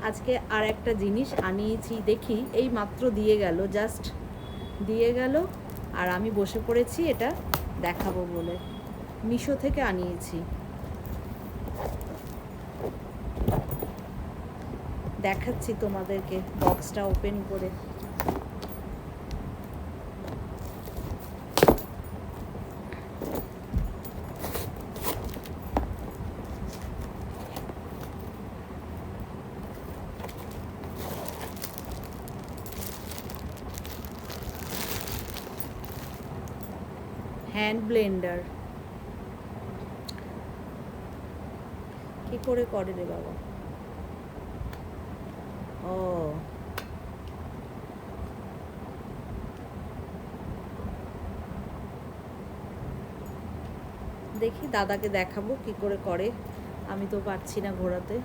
আজকে আর একটা জিনিস আনিয়েছি, দেখি এই মাত্র দিয়ে গেল, জাস্ট দিয়ে গেল, আর আমি বসে পড়েছি এটা দেখাবো বলে। মিশো থেকে আনিয়েছি, দেখাচ্ছি তোমাদেরকে বক্সটা ওপেন করে। হ্যান্ড ব্লেন্ডার কি করে করে রে বাবা? ও, দেখি দাদাকে দেখাবো কি করে করে, আমি তো পারছি না ঘোরাতে।